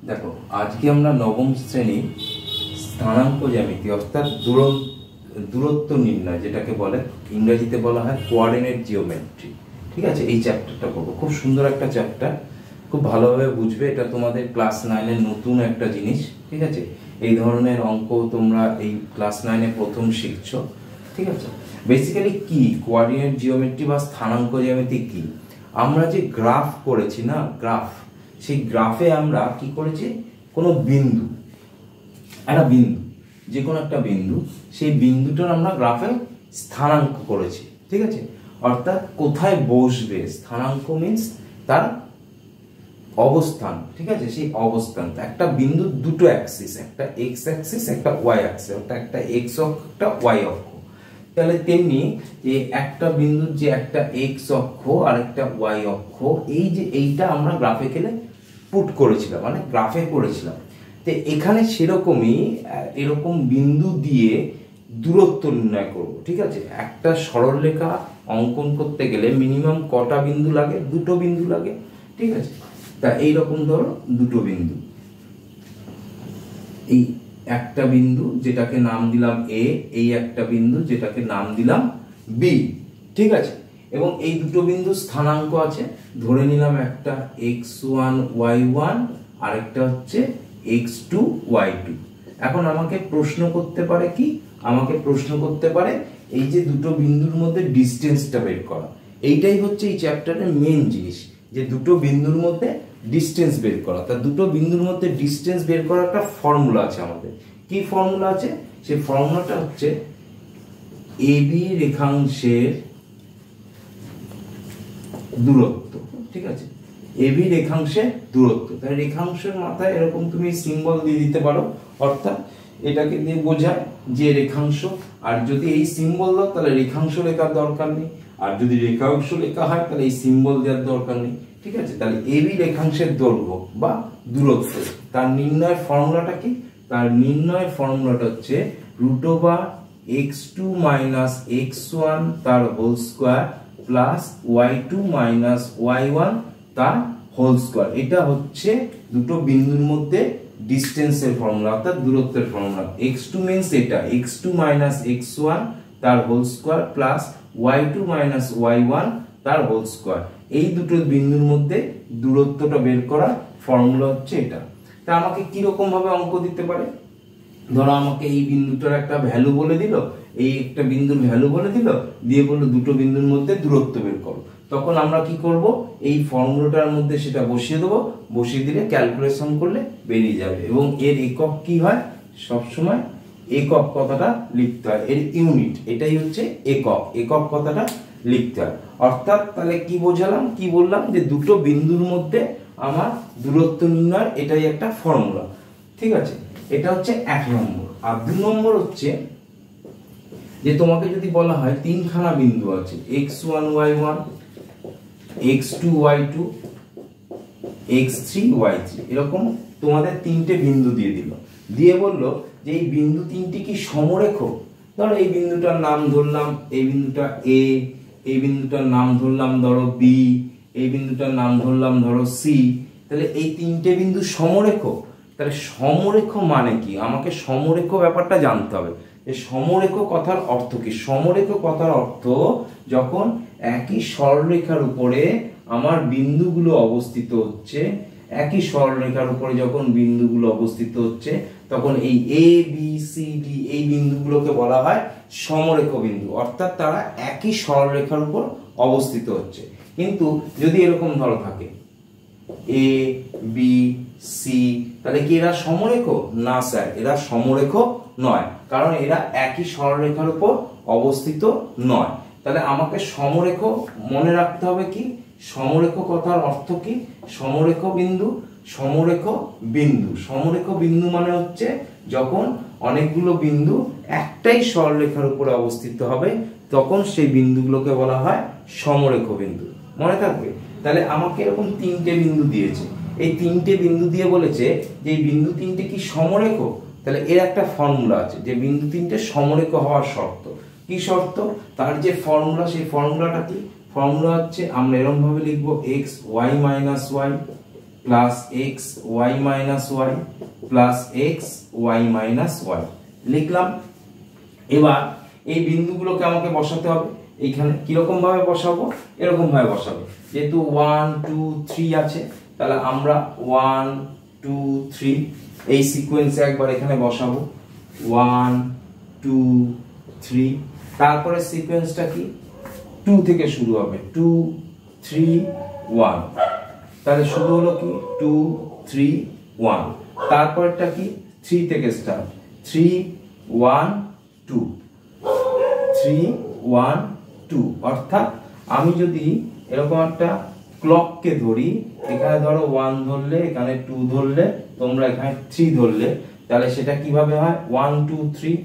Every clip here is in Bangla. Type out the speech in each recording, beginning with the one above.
দেখো, আজকে আমরা নবম শ্রেণীর স্থানাঙ্ক জ্যামিতি অর্থাৎ দূরত্ব নির্ণয়, যেটাকে বলে ইংরেজিতে বলা হয় কোঅর্ডিনেট জিওমেট্রি, ঠিক আছে, এই চ্যাপ্টারটা করবো। খুব সুন্দর একটা চ্যাপ্টার, খুব ভালোভাবে বুঝবে। এটা তোমাদের ক্লাস 9-এর নতুন একটা জিনিস, ঠিক আছে। এই ধরনের অঙ্ক তোমরা এই ক্লাস 9-এ প্রথম শিখছো, ঠিক আছে। বেসিক্যালি কি কোঅর্ডিনেট জিওমেট্রি বা স্থানাঙ্ক জ্যামিতি কি? আমরা যে গ্রাফ করেছি না, গ্রাফ, সেই গ্রাফে আমরা কি করেছি, কোনো বিন্দু, একটা বিন্দু, যে কোনো একটা বিন্দু, সেই বিন্দুটার আমরা গ্রাফে স্থানাঙ্ক করেছি, ঠিক আছে। অর্থাৎ কোথায় বসবে, স্থানাঙ্ক মিন্স তার অবস্থান, ঠিক আছে, সেই অবস্থান। একটা বিন্দু দুটো অ্যাক্সিস, একটা এক্স অ্যাক্সিস, একটা ওয়াই অ্যাক্সিস, অর্থাৎ একটা এক্স অক্ষ, একটা ওয়াই অক্ষ। তাহলে তেমনি যে একটা বিন্দুর যে একটা এক্স অক্ষ আর একটা ওয়াই অক্ষ, এই যে এইটা আমরা গ্রাফিক্যালি পুট করেছিলাম, মানে গ্রাফে করেছিলাম। তো এখানে সেরকমই এরকম বিন্দু দিয়ে দূরত্ব নির্ণয় করব, ঠিক আছে। একটা সরলরেখা অঙ্কন করতে গেলে মিনিমাম কটা বিন্দু লাগে? দুটো বিন্দু লাগে, ঠিক আছে। তা এইরকম ধরো দুটো বিন্দু, এই একটা বিন্দু যেটাকে নাম দিলাম এ, এই একটা বিন্দু যেটাকে নাম দিলাম বি, ঠিক আছে। এবং এই দুটো বিন্দু স্থানাঙ্ক আছে, ধরে নিলাম একটা x1 y1 আর একটা হচ্ছে x2 y2। এখন আমাকে প্রশ্ন করতে পারে কি, আমাকে প্রশ্ন করতে পারে এই যে দুটো বিন্দুর মধ্যে ডিসটেন্সটা বের করা। এইটাই হচ্ছে এই চ্যাপ্টারের মেইন জিনিস, যে দুটো বিন্দুর মধ্যে ডিসটেন্স বের করা। তা দুটো বিন্দুর মধ্যে ডিসটেন্স বের করার একটা ফর্মুলা আছে আমাদের। কি ফর্মুলা আছে? সেই ফর্মুলাটা হচ্ছে এবি রেখাংশের দূরত্ব, ঠিক আছে। এবি রেখাংশের দূরত্ব, তাই রেখাংশের মাথায় এরকম তুমি সিম্বল দিয়ে দিতে পারো, অর্থাৎ এটাকে দিয়ে বোঝায় যে রেখাংশ। আর যদি এই সিম্বল দাও তাহলে রেখাংশ লেখার দরকার নেই, আর যদি রেখাংশ লেখা হয় তাহলে এই সিম্বল দেওয়ার দরকার নেই, ঠিক আছে। তাহলে এবি রেখাংশের দৈর্ঘ্য বা দূরত্ব, তার নির্ণয়ের ফর্মুলাটা কি? তার নির্ণয়ের ফর্মুলাটা হচ্ছে √x2 - x1 তার whole square plus y2 - y1 তার হোল স্কয়ার। এটা হচ্ছে দুটো বিন্দুর মধ্যে ডিসটেন্সের ফর্মুলা, অর্থাৎ দূরত্বের ফর্মুলা। x2 মিন্স এটা x2 - x1 তার whole square plus y2 - y1 তার হোল স্কয়ার। এই দুটো বিন্দুর মধ্যে দূরত্বটা বের করার ফর্মুলা হচ্ছে এটা। তা আমাকে কি রকম ভাবে অঙ্ক দিতে পারে? ধরো আমাকে এই বিন্দুটার একটা ভ্যালু বলে দিল, এই একটা বিন্দুর ভ্যালু বলে দিল, দিয়ে বললো দুটো বিন্দুর মধ্যে দূরত্ব বের করো। তখন আমরা কি করব, এই ফর্মুলাটার মধ্যে সেটা বসিয়ে দেবো, বসিয়ে দিলে ক্যালকুলেশন করলে বেরিয়ে যাবে। এবং এর একক কি হয়, সবসময় একক কথাটা লিখতে হয়, এর ইউনিট, এটাই হচ্ছে একক, একক কথাটা লিখতে হয়। অর্থাৎ তাহলে কি বোঝালাম, কি বললাম, যে দুটো বিন্দুর মধ্যে আমার দূরত্ব নির্ণয়, এটাই একটা ফর্মুলা, ঠিক আছে। এটা হচ্ছে 1 নম্বর। আর 2 নম্বর হচ্ছে যে তোমাকে যদি বলা হয় তিনখানা বিন্দু আছে, x1 y1, x2 y2, x3 y3, এরকম তোমাদের তিনটে বিন্দু দিয়ে দিল, দিয়ে বললো যে এই বিন্দু তিনটি কি সমরেখ। ধরো এই বিন্দুটার নাম ধরলাম, এই বিন্দুটা a, এই বিন্দুটার নাম ধরলাম ধরো b, এই বিন্দুটার নাম ধরলাম ধরো c। তাহলে এই তিনটে বিন্দু সমরেখ। তাহলে সমরেখ মানে কি, আমাকে সমরেখ ব্যাপারটা জানতে হবে। যে সমরেখ কথার অর্থ কি? সমরেখ কথার অর্থ, যখন একই সরলরেখার উপরে আমার বিন্দুগুলো অবস্থিত হচ্ছে, একই সরলরেখার উপরে যখন বিন্দুগুলো অবস্থিত হচ্ছে, তখন এই এ বি সি ডি এই বিন্দুগুলোকে বলা হয় সমরেখ বিন্দু। অর্থাৎ তারা একই সরলরেখার উপর অবস্থিত হচ্ছে। কিন্তু যদি এরকম ধরো থাকে এ বি সি, তাহলে কি এরা সমরেখ? না স্যার, এরা সমরেখ নয়, কারণ এরা একই সরলরেখার উপর অবস্থিত নয়। তাহলে আমাকে সমরেখ মনে রাখতে হবে কি, সমরেখ কথার অর্থ কি? সমরেখ বিন্দু, সমরেখ বিন্দু, সমরেখ বিন্দু মানে হচ্ছে যখন অনেকগুলো বিন্দু একটাই সরলরেখার উপরে অবস্থিত হবে, তখন সেই বিন্দুগুলোকে বলা হয় সমরেখ বিন্দু। মনে থাকবে? তাহলে আমাকে এরকম তিনটে বিন্দু দিয়েছে, এই তিনটে বিন্দু দিয়ে বলেছে যে এই বিন্দু তিনটে কি সমরেখ। তাহলে এর একটা ফর্মুলা আছে, যে বিন্দু তিনটে সমরেখ হওয়ার শর্ত। কি শর্ত? তার যে ফর্মুলা, সেই ফর্মুলাটা কি? ফর্মুলা হচ্ছে আমরা এরকম ভাবে লিখবো x y - y plus X Y minus Y plus X Y minus Y লিখলাম। এবার এই বিন্দুগুলোকে আমাকে বসাতে হবে। এইখানে কিরকম ভাবে বসাবো, এরকম ভাবে বসাবো। যেহেতু 1 2 3 আছে, তাহলে আমরা 1 2 3 এই সিকোয়েন্সে একবার এখানে বসাবো 1 2 3। তারপরে সিকোয়েন্সটা কি 2 থেকে শুরু হবে 2 3 1। তাহলে শুরু হলো কি 2 3 1। তারপরটা কি 3 থেকে স্টার্ট 3 1 2 3 1 2। অর্থাৎ আমি যদি এরকম একটা ক্লককে ধরি, এখানে ধরো 1 ধরলে, এখানে 2 ধরলে, তোমরা এখানে 3 ধরলে, তাহলে সেটা কিভাবে হয় 1 2 3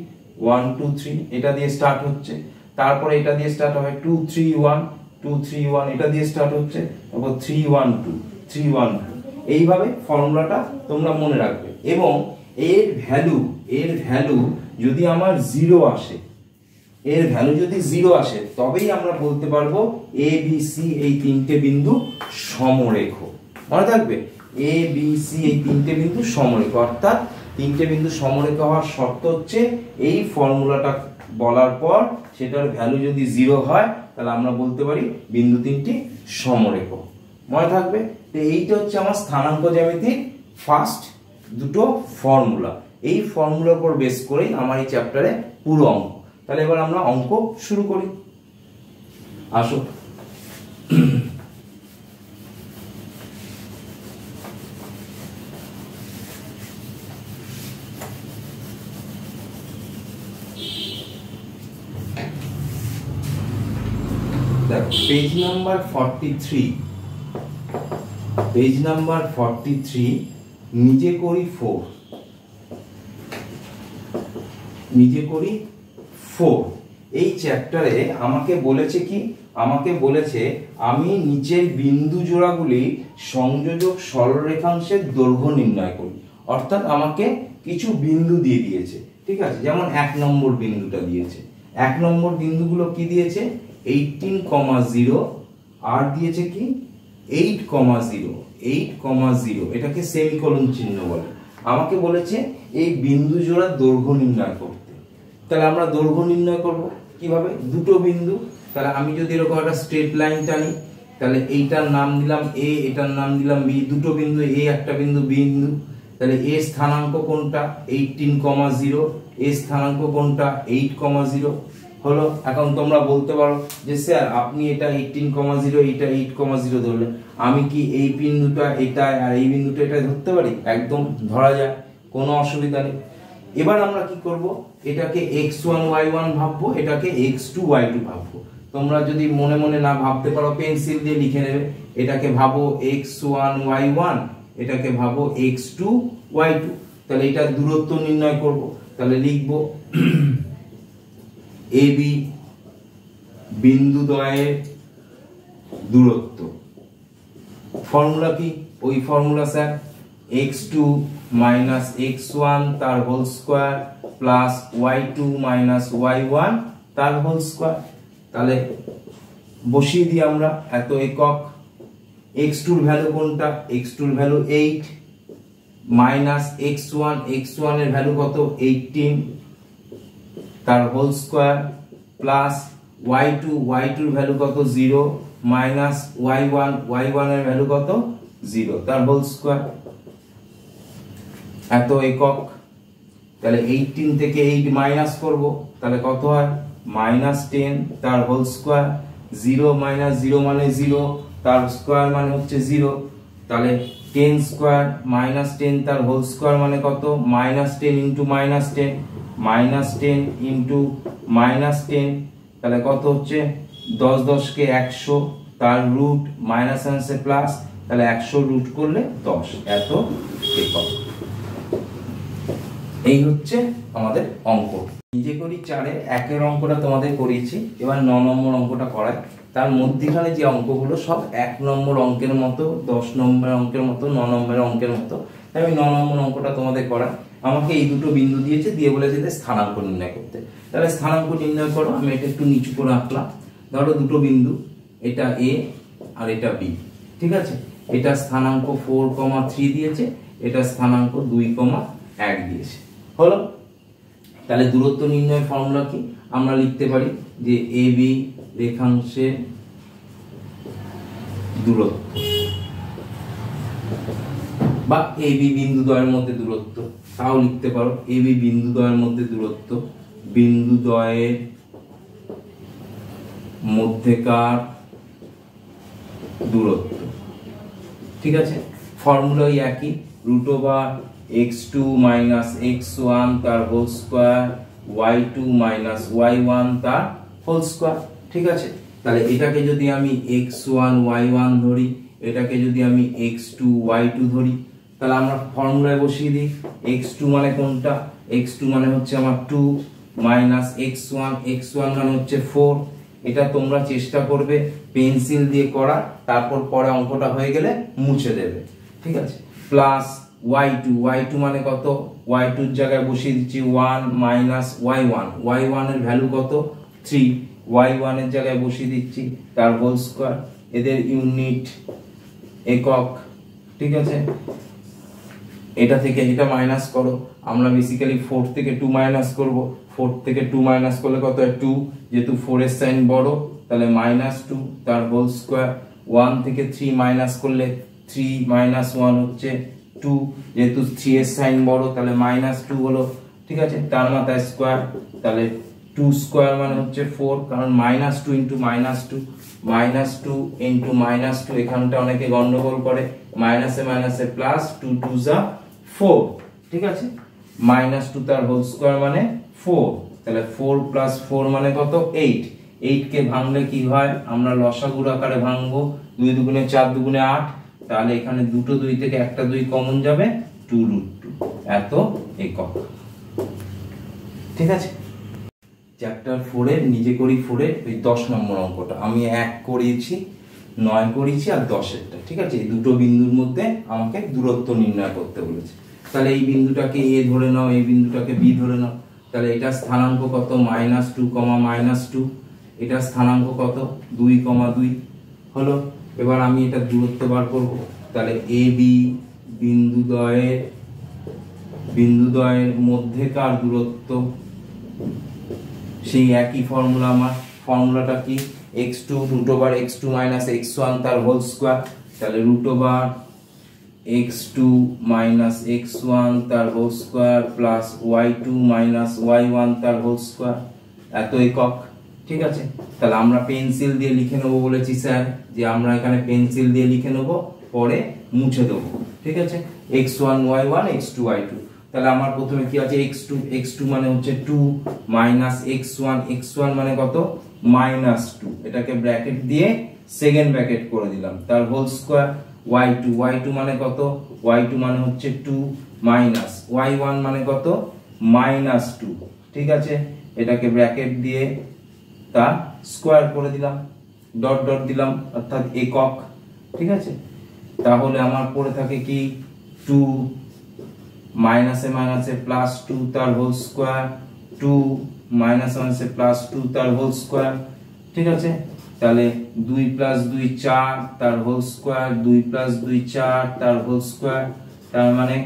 1 2 3 এটা দিয়ে স্টার্ট হচ্ছে। তারপরে এটা দিয়ে স্টার্ট হবে 2 3 1 2 3 1 এটা দিয়ে স্টার্ট হচ্ছে। তারপর 3 1 2 3 1 2। এইভাবে ফর্মুলাটা তোমরা মনে রাখবে। এবং এর ভ্যালু যদি আমার 0 আসে, এর ভ্যালু যদি 0 আসে, তবেই আমরা বলতে পারবো এ বি সি এই তিনটে বিন্দু সমরেখ। মনে থাকবে এ বি সি এই তিনটে বিন্দু সমরেখ। অর্থাৎ তিনটে বিন্দু সমরেখ হওয়ার শর্ত হচ্ছে এই ফর্মুলাটা বলার পর সেটার ভ্যালু যদি 0 হয়, তাহলে আমরা বলতে পারি বিন্দু তিনটি সমরেখ। মনে থাকবে। তো এইটা হচ্ছে আমার স্থানাঙ্ক জ্যামিতির ফার্স্ট দুটো ফর্মুলা। এই ফর্মুলার উপর বেস করেই আমার এই চ্যাপ্টারে পুরো অঙ্ক। তাহলে এবার আমরা অঙ্ক শুরু করি। আসো পেজ নাম্বার 43, পেজ নাম্বার 43 নিজে করি 4, নিজে করি 4। এই চ্যাপ্টারে আমাকে বলেছে কি, আমাকে বলেছে আমি নিচের বিন্দু জোড়াগুলি সংযোজক সরলরেখাংশের দৈর্ঘ্য নির্ণয় করি। অর্থাৎ আমাকে কিছু বিন্দু দিয়ে দিয়েছে, ঠিক আছে। যেমন 1 নম্বর বিন্দুটা দিয়েছে। 1 নম্বর বিন্দুগুলো কি দিয়েছে 18,0 আর দিয়েছে কি 8,0 8,0। এটাকে সেমিকোলন চিহ্ন বলে। আমাকে বলেছে এই বিন্দু জোড়ার দৈর্ঘ্য নির্ণয় করতে। তাহলে আমরা দৈর্ঘ্য নির্ণয় করব কিভাবে, দুটো বিন্দু। তাহলে আমি যদি এরকম একটা স্ট্রেট লাইন টানি, তাহলে এইটার নাম দিলাম এ, এটার নাম দিলাম বি। দুটো বিন্দু এ, একটা বিন্দু বিন্দু। তাহলে এ স্থানাঙ্ক কোনটা 18,0, এ স্থানাঙ্ক কোনটা 8,0 হলো। এখন তোমরা বলতে পারো যে স্যার আপনি এটা 18,0 এটা 8,0 ধরলেন, আমি কি এই বিন্দুটা এটা আর এই বিন্দুটা এটা ধরতে পারি? একদম ধরা যায়, কোনো অসুবিধা নেই। এবার আমরা কি করব, এটাকে x1 y1 ভাববো, এটাকে x2 y2 ভাববো। তোমরা যদি মনে মনে না ভাবতে পারো পেন্সিল দিয়ে লিখে নেবে। এটাকে ভাবো x1 y1, এটাকে ভাবো x2 y2। তাহলে এটা দূরত্ব নির্ণয় করব। তাহলে লিখবো AB বিন্দু দ্বয়ের দূরত্ব। ফর্মুলা কি, ওই formula sir x2 minus x1 তার whole square plus y2 minus y1 তার হোল স্কয়ার। তাহলে বসিয়ে দিই আমরা এত একক। x2 এর ভ্যালু কোনটা, x2 এর ভ্যালু 8 মাইনাস x1, x1 এর ভ্যালু কত 18 তার whole square plus y2, y2 এর ভ্যালু কত 0 মাইনাস y1, y1 এর ভ্যালু কত 0 তার হোল স্কয়ার। এত একক। তাহলে 18 থেকে 8 মাইনাস করব, তাহলে কত হয় -10 তার হোল স্কয়ার। 0 মাইনাস 0 মানে 0 তার স্কয়ার মানে হচ্ছে 0। তাহলে 10 স্কয়ার মাইনাস 10 তার হোল স্কয়ার মানে কত -10 ইন্টু -10 -10 ইন্টু -10। তাহলে কত হচ্ছে 10 10 কে 100 তার রুট মাইনাস আনসে প্লাস, তাহলে 100 রুট করলে 10 এত একক। এই হচ্ছে আমাদের অঙ্ক। নিজে করি 4 এর 1 এর অঙ্কটা তোমাদের করিয়েছি। এবার 9 নম্বর অঙ্কটা করাই। তার মধ্যখানে যে অঙ্কগুলো সব 1 নম্বর অঙ্কের মতো, 10 নম্বর অঙ্কের মতো, 9 নম্বর অঙ্কের মতো। তাই আমি 9 নম্বর অঙ্কটা তোমাদের করাই। আমাকে এই দুটো বিন্দু দিয়েছে, দিয়ে বলেছে যে স্থানাঙ্ক নির্ণয় করতে। তাহলে স্থানাঙ্ক নির্ণয় করো। আমি এটা একটু নিচু করে আঁকলাম। ধরো দুটো বিন্দু, এটা এ আর এটা বি, ঠিক আছে। এটা স্থানাঙ্ক 4,3 দিয়েছে, এটা স্থানাঙ্ক 2,1 দিয়েছে। হলো, তাহলে দূরত্ব নির্ণয়ের ফর্মুলা কি? আমরা লিখতে পারি যে AB রেখাংশে দূরত্ব বা AB বিন্দুদ্বয়ের মধ্যে দূরত্ব, তাও লিখতে পারো AB বিন্দুদ্বয়ের মধ্যে দূরত্ব, বিন্দুদ্বয়ের মধ্যেকার দূরত্ব। ঠিক আছে, ফর্মুলা একই, √(x2 - x1 তার হোল স্কয়ার y2 - y1 তার হোল স্কয়ার। ঠিক আছে, তাহলে এটাকে যদি আমি x1 y1 ধরি, এটাকে যদি আমি x2 y2 ধরি, তাহলে আমরা ফর্মুলায় বসিয়ে দিই। x2 মানে কোনটা? x2 মানে হচ্ছে আমার 2 মাইনাস x1 মানে হচ্ছে 4। এটা তোমরা চেষ্টা করবে পেন্সিল দিয়ে করা, তারপর পরে অঙ্কটা হয়ে গেলে মুছে দেবে। ঠিক আছে, প্লাস y2 মানে কত? y2 এর জায়গায় বসিয়ে দিচ্ছি 1 মাইনাস y1 এর ভ্যালু কত? 3, y1 এর জায়গায় বসিয়ে দিচ্ছি তার হোল স্কয়ার, এদের ইউনিট একক। ঠিক আছে, এটা থেকে এটা মাইনাস করো, আমরা বেসিক্যালি 4 থেকে 2 মাইনাস করব। 4 থেকে 2 মাইনাস করলে কত হয়? 2, যেহেতু 4 এর সাইন বড় তাহলে -2 তার হোল স্কয়ার। 1 থেকে 3 মাইনাস করলে 3 - 1 হচ্ছে 2, যেহেতু 3 এর সাইন বড় তাহলে -2 হলো। ঠিক আছে, তার মাথায় স্কয়ার, তাহলে 2 স্কয়ার মানে হচ্ছে 4, কারণ -2 ইনটু -2 -2 ইনটু -2, এখানটা অনেকে গন্ডগোল করে, মাইনাসে মাইনাসে প্লাস, 2 2 যা 4। ঠিক আছে, -2 তার হোল স্কয়ার মানে 4, তাহলে 4 + 4 মানে কত? 8। 8 কে ভাঙলে কি হয়? আমরা লসাগুর আকারে ভাঙবো, 2 দুগুণে 4 দুগুণে 8, তাহলে এখানে দুটো 2 থেকে একটা 2 কমন যাবে, 2√2 এত একক। ঠিক আছে, চ্যাপ্টার 4 এর নিজে করি 4 এর ওই 10 নম্বর অঙ্কটা আমি 1 করিয়েছি, 9 করিয়েছি আর 10 এরটা। ঠিক আছে, এই দুটো বিন্দুর মধ্যে আমাকে দূরত্ব নির্ণয় করতে বলেছে। তাহলে এই বিন্দুটাকে A ধরে নাও, এই বিন্দুটাকে B ধরে নাও। তাহলে এটা স্থানাঙ্ক কত? -2, -2। এটা স্থানাঙ্ক কত? 2, 2। হলো, এবার আমি এটা দূরত্ব বার করব। তাহলে AB বিন্দুদ্বয়ের মধ্যেকার দূরত্ব, সেই একই ফর্মুলা। আমার ফর্মুলাটা কি? x2 √(x2 - x1 তার হোল স্কয়ার, তাহলে √(x2 - x1 তার whole square plus y2 - y1 তার হোল স্কয়ার এত একক। ঠিক আছে, তাহলে আমরা পেন্সিল দিয়ে লিখে নেবো বলেছি স্যার, যে আমরা এখানে পেন্সিল দিয়ে লিখে নেবো, পরে মুছে দেবো। ঠিক আছে, x1 y1 x2 y2। তাহলে আমার প্রথমে কি আছে? x2 মানে হচ্ছে 2 মাইনাস x1 মানে কত? -2, এটাকে ব্র্যাকেট দিয়ে সেকেন্ড ব্র্যাকেট করে দিলাম, তার হোল স্কয়ার। y2 মানে কত? y2 মানে হচ্ছে 2 মাইনাস y1 মানে কত? -2। ঠিক আছে, এটাকে ব্র্যাকেট দিয়ে তার স্কয়ার করে দিলাম, ডট ডট দিলাম, অর্থাৎ একক। ঠিক আছে, তাহলে আমার পড়ে থাকে কি? 2 মাইনাসে মাইনাসে +2 তার হোল স্কয়ার, 2 মাইনাসে মাইনাসে +2 তার হোল স্কয়ার। ঠিক আছে, তাহলে 2 + 2 4 তার হোল স্কয়ার, 2 + 2 4 তার হোল স্কয়ার, তার মানে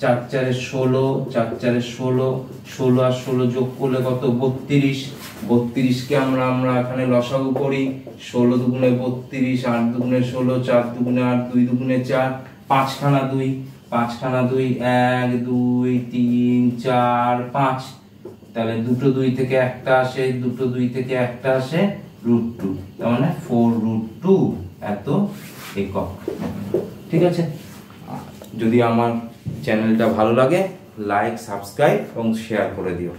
4 4 16, 4 4 16, 16 আর 16 যোগ করলে কত? 32। 32 কে আমরা এখানে লসাগু করি, 16 দুগুণে 32, 8 দুগুণে 16, 4 দুগুণে 8, 2 দুগুণে 4, 5 খানা 2, 1 2 3 4 5। তাহলে দুটো 2 থেকে একটা আসে, দুটো 2 থেকে একটা আসে √2, তার মানে 4√2 এত একক। ঠিক আছে, যদি আমার চ্যানেলটা ভালো লাগে লাইক, সাবস্ক্রাইব এবং শেয়ার করে দিও।